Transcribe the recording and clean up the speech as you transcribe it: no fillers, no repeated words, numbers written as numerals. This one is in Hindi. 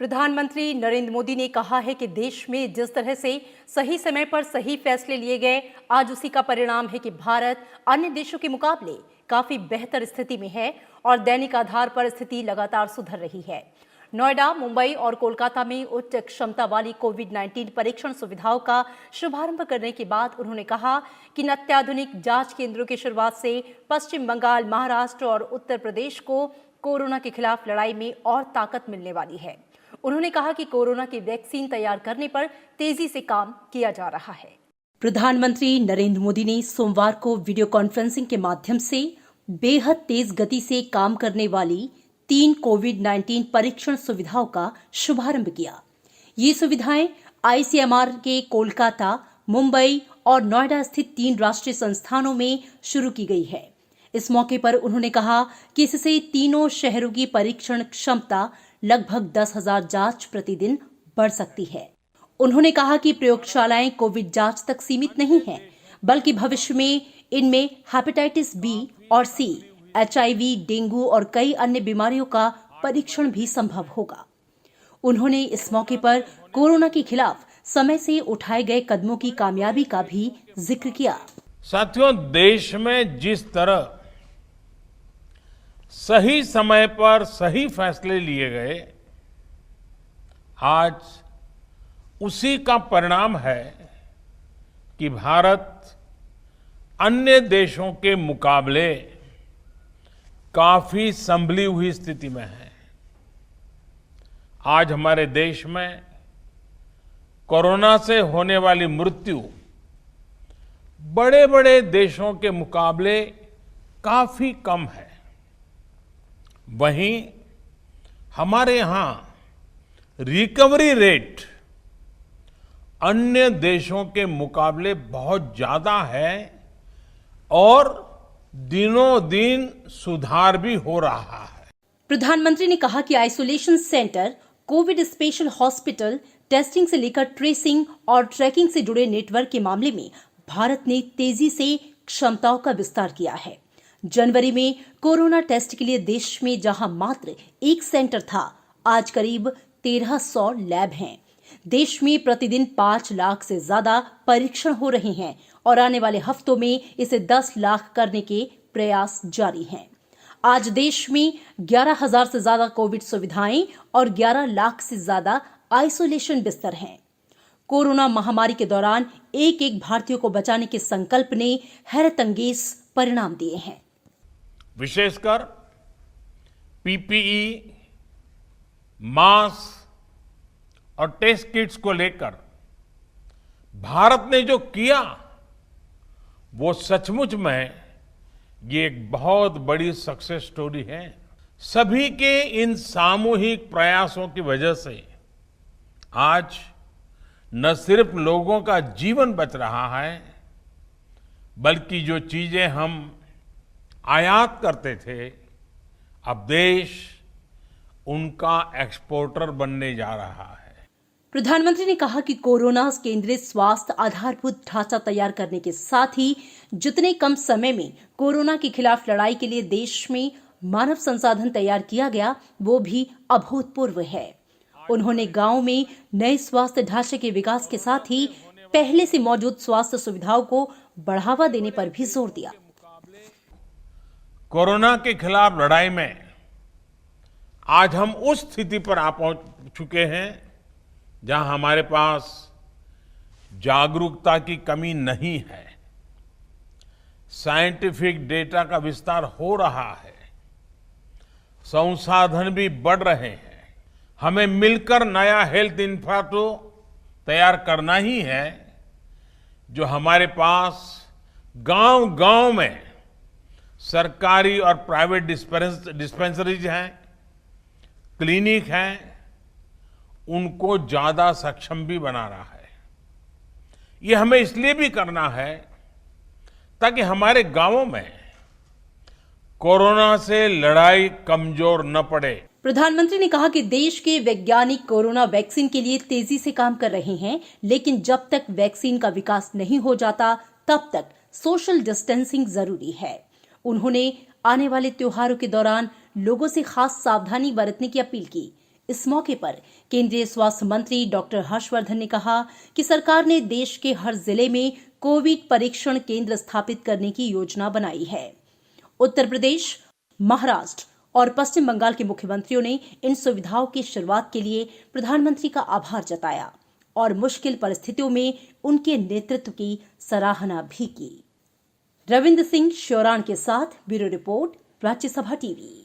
प्रधानमंत्री नरेंद्र मोदी ने कहा है कि देश में जिस तरह से सही समय पर सही फैसले लिए गए, आज उसी का परिणाम है कि भारत अन्य देशों के मुकाबले काफी बेहतर स्थिति में है और दैनिक आधार पर स्थिति लगातार सुधर रही है। नोएडा, मुंबई और कोलकाता में उच्च क्षमता वाली कोविड-19 परीक्षण सुविधाओं का शुभारंभ करने के बाद उन्होंने कहा कि अत्याधुनिक जांच केंद्रों की शुरुआत से पश्चिम बंगाल, महाराष्ट्र और उत्तर प्रदेश को कोरोना के खिलाफ लड़ाई में और ताकत मिलने वाली है। उन्होंने कहा कि कोरोना की वैक्सीन तैयार करने पर तेजी से काम किया जा रहा है। प्रधानमंत्री नरेंद्र मोदी ने सोमवार को वीडियो कॉन्फ्रेंसिंग के माध्यम से बेहद तेज गति से काम करने वाली 3 कोविड-19 परीक्षण सुविधाओं का शुभारंभ किया। ये सुविधाएं आईसीएमआर के कोलकाता, मुंबई और नोएडा स्थित 3 राष्ट्रीय संस्थानों में शुरू की गई है। इस मौके पर उन्होंने कहा कि इससे तीनों शहरों की परीक्षण क्षमता लगभग 10,000 जांच प्रतिदिन बढ़ सकती है। उन्होंने कहा कि प्रयोगशालाएं कोविड जांच तक सीमित नहीं हैं, बल्कि भविष्य में इनमें हेपेटाइटिस बी और सी, एचआईवी, डेंगू और कई अन्य बीमारियों का परीक्षण भी संभव होगा। उन्होंने इस मौके पर कोरोना के खिलाफ समय से उठाए गए कदमों की कामयाबी का भी जिक्र किया। साथियों, देश में जिस तरह सही समय पर सही फैसले लिए गए, आज उसी का परिणाम है कि भारत अन्य देशों के मुकाबले काफी संभली हुई स्थिति में है। आज हमारे देश में कोरोना से होने वाली मृत्यु बड़े बड़े देशों के मुकाबले काफी कम है। वहीं हमारे यहां रिकवरी रेट अन्य देशों के मुकाबले बहुत ज्यादा है और दिनों दिन सुधार भी हो रहा है। प्रधानमंत्री ने कहा कि isolation centre, Covid special hospital, testing से लेकर ट्रेसिंग और ट्रैकिंग से जुड़े नेटवर्क के मामले में भारत ने तेजी से क्षमताओं का विस्तार किया है। जनवरी में कोरोना टेस्ट के लिए देश में जहां मात्र 1 सेंटर था, आज करीब 1300 लैब हैं। देश में प्रतिदिन 5 लाख से ज्यादा परीक्षण हो रहे हैं और आने वाले हफ्तों में इसे 10 लाख करने के प्रयास जारी हैं। आज देश में 11,000 से ज्यादा कोविड सुविधाएं और 11 लाख से ज्यादा आइसोलेशन बिस्तर हैं। कोरोना महामारी के दौरान एक एक भारतीय को बचाने के संकल्प ने हैरतअंगेज परिणाम दिए हैं। विशेषकर पीपीई, मास्क और टेस्ट किट्स को लेकर भारत ने जो किया, वो सचमुच में ये एक बहुत बड़ी सक्सेस स्टोरी है। सभी के इन सामूहिक प्रयासों की वजह से आज न सिर्फ लोगों का जीवन बच रहा है, बल्कि जो चीजें हम आयात करते थे, अब देश उनका एक्सपोर्टर बनने जा रहा है। प्रधानमंत्री ने कहा कि कोरोना केंद्रित स्वास्थ्य आधारभूत ढांचा तैयार करने के साथ ही जितने कम समय में कोरोना के खिलाफ लड़ाई के लिए देश में मानव संसाधन तैयार किया गया, वो भी अभूतपूर्व है। उन्होंने गांव में नए स्वास्थ्य ढांचे के विकास के साथ ही पहले से मौजूद स्वास्थ्य सुविधाओं को बढ़ावा देने पर भी जोर दिया। कोरोना के खिलाफ लड़ाई में आज हम उस स्थिति पर आ पहुंच चुके हैं जहां हमारे पास जागरूकता की कमी नहीं है। साइंटिफिक डेटा का विस्तार हो रहा है, संसाधन भी बढ़ रहे हैं। हमें मिलकर नया हेल्थ इंफ्रास्ट्रक्चर तैयार करना ही है, जो हमारे पास गांव-गांव में सरकारी और प्राइवेट डिस्पेंसरीज हैं, क्लिनिक हैं, उनको ज्यादा सक्षम भी बना रहा है। ये हमें इसलिए भी करना है ताकि हमारे गांवों में कोरोना से लड़ाई कमजोर न पड़े। प्रधानमंत्री ने कहा कि देश के वैज्ञानिक कोरोना वैक्सीन के लिए तेजी से काम कर रहे हैं, लेकिन जब तक वैक्सीन का विकास नहीं हो जाता, तब तक सोशल डिस्टेंसिंग जरूरी है। उन्होंने आने वाले त्योहारों के दौरान लोगों से खास सावधानी बरतने की अपील की। इस मौके पर केंद्रीय स्वास्थ्य मंत्री डॉक्टर हर्षवर्धन ने कहा कि सरकार ने देश के हर जिले में कोविड परीक्षण केंद्र स्थापित करने की योजना बनाई है। उत्तर प्रदेश, महाराष्ट्र और पश्चिम बंगाल के मुख्यमंत्रियों ने इन सुविधाओं की शुरुआत के लिए प्रधानमंत्री का आभार जताया और मुश्किल परिस्थितियों में उनके नेतृत्व की सराहना भी की। रविंद्र सिंह श्योराण के साथ ब्यूरो रिपोर्ट, राज्यसभा टीवी।